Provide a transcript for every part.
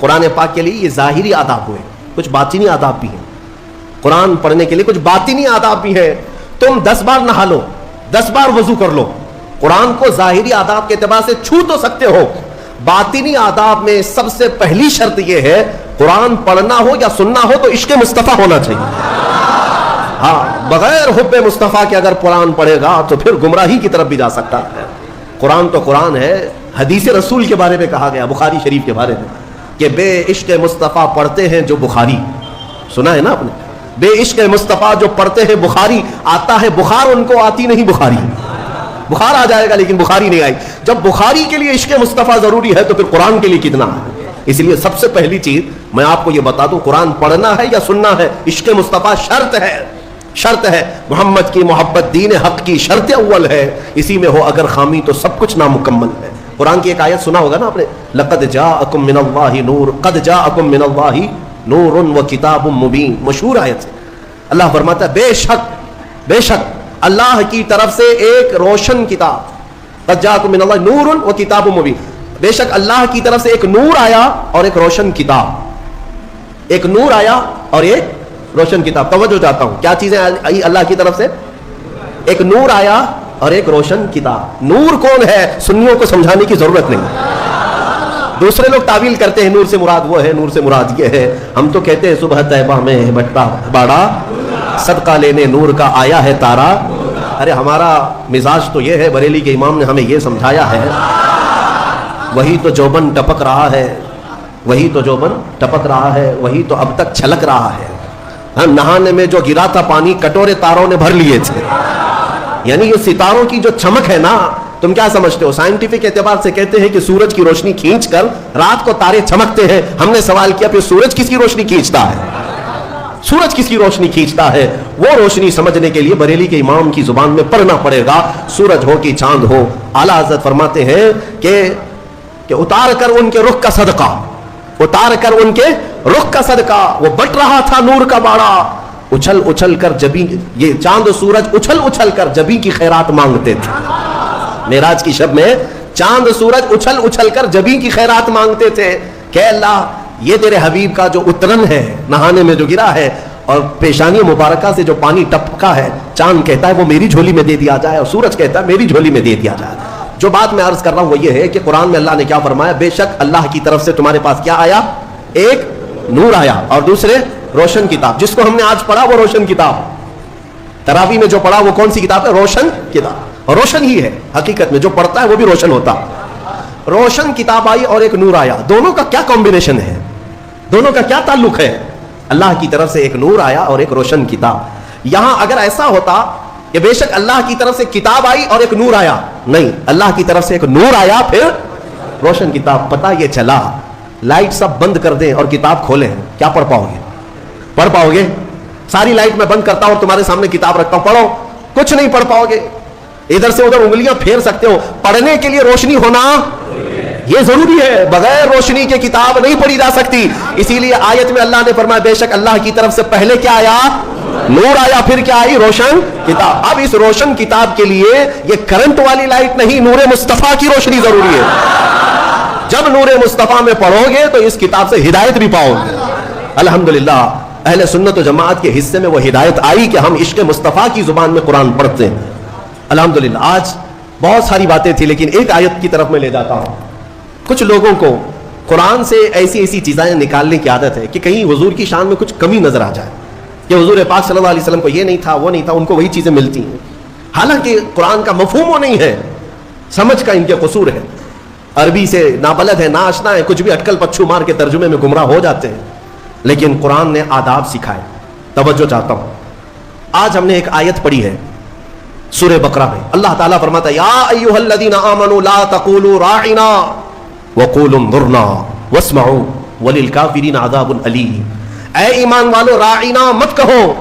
قرآن پاک کے لیے یہ ظاہری آداب ہوئے, کچھ باطنی آداب بھی ہیں. قرآن پڑھنے کے لیے کچھ باطنی آداب بھی ہیں. تم 10 بار نہا لو, 10 بار وضو کر لو, قرآن کو ظاہری آداب کے اعتبار سے چھو تو سکتے ہو. باطنی آداب میں سب سے پہلی شرط یہ ہے, قرآن پڑھنا ہو یا سننا ہو تو عشق مصطفیٰ ہونا چاہیے. ہاں, بغیر حب مصطفیٰ کے اگر قرآن پڑھے گا تو پھر گمراہی کی طرف بھی جا سکتا ہے. قرآن تو قرآن ہے. حدیث رسول کے بارے میں کہا گیا, بخاری شریف کے بارے میں, کہ بے عشق مصطفیٰ پڑھتے ہیں جو بخاری, سنا ہے نا آپ نے, بے عشق مصطفیٰ جو پڑھتے ہیں بخاری, آتا ہے بخار ان کو, آتی نہیں بخاری. بخار آ جائے گا لیکن بخاری نہیں آئی. جب بخاری کے لیے عشق مصطفیٰ ضروری ہے تو پھر قرآن کے لیے کتنا ہے. اس لیے سب سے پہلی چیز میں آپ کو یہ بتا دوں, قرآن پڑھنا ہے یا سننا ہے, عشق مصطفیٰ شرط ہے, شرط ہے. محمد کی محبت دین حق کی شرط اول ہے, اسی میں ہو اگر خامی تو سب کچھ نامکمل ہے. قرآن کی ایک آیت سنا ہوگا نا آپ نے, لقد جاءکم من اللہ نور, قد جاءکم من اللہ نور و کتاب مبین, مشہور آیت ہے. اللہ فرماتا ہے بے شک, بے شک اللہ کی طرف سے ایک روشن کتاب, قد جاءکم من اللہ نور و کتاب مبین, بے شک اللہ کی طرف سے ایک نور آیا اور ایک روشن کتاب. ایک نور آیا اور ایک روشن کتاب. توجہ چاہتا ہوں, کیا چیزیں آئی اللہ کی طرف سے؟ ایک نور آیا اور ایک روشن کتاب. نور کون ہے سنیوں کو سمجھانے کی ضرورت نہیں. دوسرے لوگ تعویل کرتے ہیں نور سے مراد وہ ہے, نور سے مراد یہ ہے. ہم تو کہتے ہیں صبح طیبہ میں بٹا باڑا, صدقہ لینے نور کا آیا ہے تارا. ارے ہمارا مزاج تو یہ ہے, بریلی کے امام نے ہمیں یہ سمجھایا ہے, وہی تو جوبن ٹپک رہا ہے, وہی تو جوبن ٹپک رہا ہے, وہی تو اب تک چھلک رہا ہے. ہم نہانے میں جو گرا تھا پانی کٹورے تاروں نے بھر لیے تھے. یعنی یہ ستاروں کی جو چمک ہے نا, تم کیا سمجھتے ہو؟ سائنٹیفک اعتبار سے کہتے ہیں کہ سورج کی روشنی کھینچ کر رات کو تارے چمکتے ہیں. ہم نے سوال کیا پھر سورج کس کی روشنی کھینچتا ہے؟ سورج کس کی روشنی کھینچتا ہے؟ وہ روشنی سمجھنے کے لیے بریلی کے امام کی زبان میں پڑھنا پڑے گا. سورج ہو کہ چاند ہو, اعلیٰ حضرت فرماتے ہیں کہ اتار کر ان کے رخ کا صدقہ, اتار کر ان کے رخ کا صدقہ, وہ بٹ رہا تھا نور کا باڑا, اچھل اچھل کر جبی, یہ چاند و سورج اچھل اچھل کر جبی کی خیرات مانگتے تھے. معراج کی شب میں چاند و سورج اچھل اچھل کر جبی کی خیرات مانگتے تھے کہ اللہ یہ تیرے حبیب کا جو اترن ہے نہانے میں جو گرا ہے اور پیشانی مبارکہ سے جو پانی ٹپکا ہے, چاند کہتا ہے وہ میری جھولی میں دے دیا جائے اور سورج کہتا ہے میری جھولی میں دے دیا جائے. جو بات میں عرض کر رہا ہوں وہ یہ ہے کہ قرآن میں اللہ نے کیا فرمایا, بے شک اللہ کی طرف سے تمہارے پاس کیا آیا, ایک نور آیا اور دوسرے روشن کتاب. جس کو ہم نے آج پڑھا وہ روشن کتاب, تراویح میں جو پڑھا وہ کون سی کتاب ہے؟ روشن کتاب. اور روشن ہی ہے حقیقت میں, جو پڑھتا ہے وہ بھی روشن ہوتا. روشن کتاب آئی اور ایک نور آیا. دونوں کا کیا کمبینیشن ہے, دونوں کا کیا تعلق ہے؟ اللہ کی طرف سے ایک نور آیا اور ایک روشن کتاب. یہاں اگر ایسا ہوتا کہ بے شک اللہ کی طرف سے کتاب آئی اور ایک نور آیا, نہیں, اللہ کی طرف سے ایک نور آیا پھر روشن کتاب. پتہ یہ چلا لائٹ سب بند کر دیں اور کتاب کھولیں, کیا پڑھ پاؤ گے؟ پڑھ پاؤ گے؟ ساری لائٹ میں بند کرتا ہوں, تمہارے سامنے کتاب رکھتا ہوں, پڑھو, کچھ نہیں پڑھ پاؤ گے. ادھر سے ادھر انگلیاں پھیر سکتے ہو. پڑھنے کے لیے روشنی ہونا یہ ضروری ہے, بغیر روشنی کے کتاب نہیں پڑھی جا سکتی. اسی لیے آیت میں اللہ نے فرمایا بے شک اللہ کی طرف سے پہلے کیا آیا؟ نور آیا, پھر کیا آئی؟ روشن کتاب. اب اس روشن کتاب کے لیے یہ کرنٹ والی لائٹ نہیں, نور مصطفیٰ کی روشنی ضروری ہے. جب نور مصطفیٰ میں پڑھو گے تو اس کتاب سے ہدایت بھی پاؤ گے. الحمدللہ اہل سنت و جماعت کے حصے میں وہ ہدایت آئی کہ ہم عشق مصطفیٰ کی زبان میں قرآن پڑھتے ہیں. الحمدللہ. آج بہت ساری باتیں تھی لیکن ایک آیت کی طرف میں لے جاتا ہوں. کچھ لوگوں کو قرآن سے ایسی ایسی چیزیں نکالنے کی عادت ہے کہ کہیں حضور کی شان میں کچھ کمی نظر آ جائے, کہ حضور پاک صلی اللہ علیہ وسلم کو یہ نہیں تھا, وہ نہیں تھا, ان کو وہی چیزیں ملتی ہیں. حالانکہ قرآن کا مفہوم وہ نہیں ہے, سمجھ کا ان کے قصور ہے. عربی سے نابلد ہے, ناشنا ہے, کچھ بھی اٹکل پچھو مار کے ترجمے میں گمراہ ہو جاتے ہیں. لیکن قرآن نے آداب سکھائے. توجہ چاہتا ہوں, آج ہم نے ایک آیت پڑھی ہے سورہ بقرہ میں. اللہ تعالیٰ فرماتا ہے یا ایھا الذین آمنوا لا تقولوا راعنا وقولوا انظرنا واسمعوا وللکافرین عذاب الیم. اے ایمان والو راعنا مت کہو,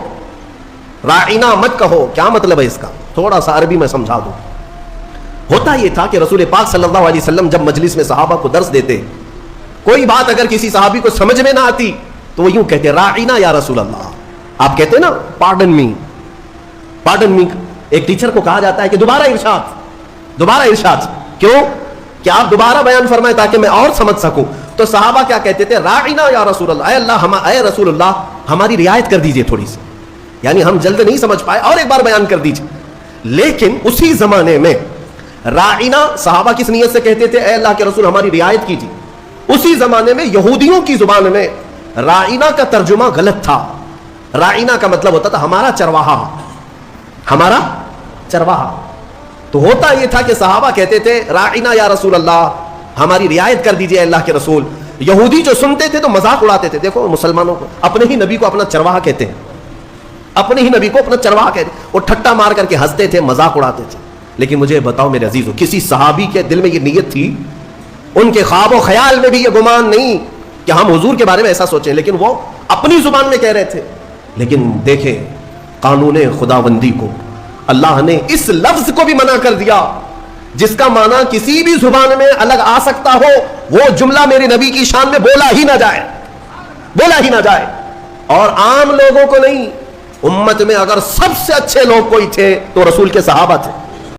راعنا مت کہو. کیا مطلب ہے اس کا؟ تھوڑا سا عربی میں سمجھا دوں. ہوتا یہ تھا کہ رسول پاک صلی اللہ علیہ وسلم جب مجلس میں صحابہ کو درس دیتے, کوئی بات اگر کسی صحابی کو سمجھ میں نہ آتی تو وہ یوں کہتے راعنا یا رسول اللہ. آپ کہتے ہیں نا پارڈن می, پارڈن می. ایک ٹیچر کو کہا جاتا ہے کہ دوبارہ ارشاد, دوبارہ ارشاد. کیوں؟ کہ آپ دوبارہ بیان فرمائیں تاکہ میں اور سمجھ سکوں. تو صحابہ کیا کہتے تھے؟ راعنا یا رسول اللہ، اے رسول اللہ ہماری رعایت کر دیجئے تھوڑی سی، یعنی ہم جلد نہیں سمجھ پائے، اور ایک بار بیان کر دیجئے. لیکن اسی زمانے میں راعنا صحابہ کس نیت سے کہتے تھے؟ اے اللہ کے رسول ہماری رعایت کیجیے. اسی زمانے میں یہودیوں کی زبان میں راعنا کا ترجمہ غلط تھا. راعنا کا مطلب ہوتا تھا ہمارا چرواہا، ہمارا چرواہا. تو ہوتا یہ تھا کہ صحابہ کہتے تھے راعنا یا رسول اللہ ہماری رعایت کر دیجئے اللہ کے رسول. یہودی جو سنتے تھے تو مذاق اڑاتے تھے. دیکھو مسلمانوں کو اپنے ہی نبی کو اپنا چرواہا کہتے ہیں، اپنے ہی نبی کو اپنا چرواہا کہتے ہیں. وہ ٹھٹا مار کر کے ہنستے تھے، مذاق اڑاتے تھے. لیکن مجھے بتاؤ میرے عزیزو، کسی صحابی کے دل میں یہ نیت تھی؟ ان کے خواب و خیال میں بھی یہ گمان نہیں کہ ہم حضور کے بارے میں ایسا سوچیں، لیکن وہ اپنی زبان میں کہہ رہے تھے. لیکن دیکھیں قانون خداوندی کو اللہ نے اس لفظ کو بھی منع کر دیا جس کا معنی کسی بھی زبان میں الگ آ سکتا ہو. وہ جملہ میرے نبی کی شان میں بولا ہی نہ جائے، بولا ہی نہ جائے. اور عام لوگوں کو نہیں، امت میں اگر سب سے اچھے لوگ کوئی تھے تو رسول کے صحابہ تھے.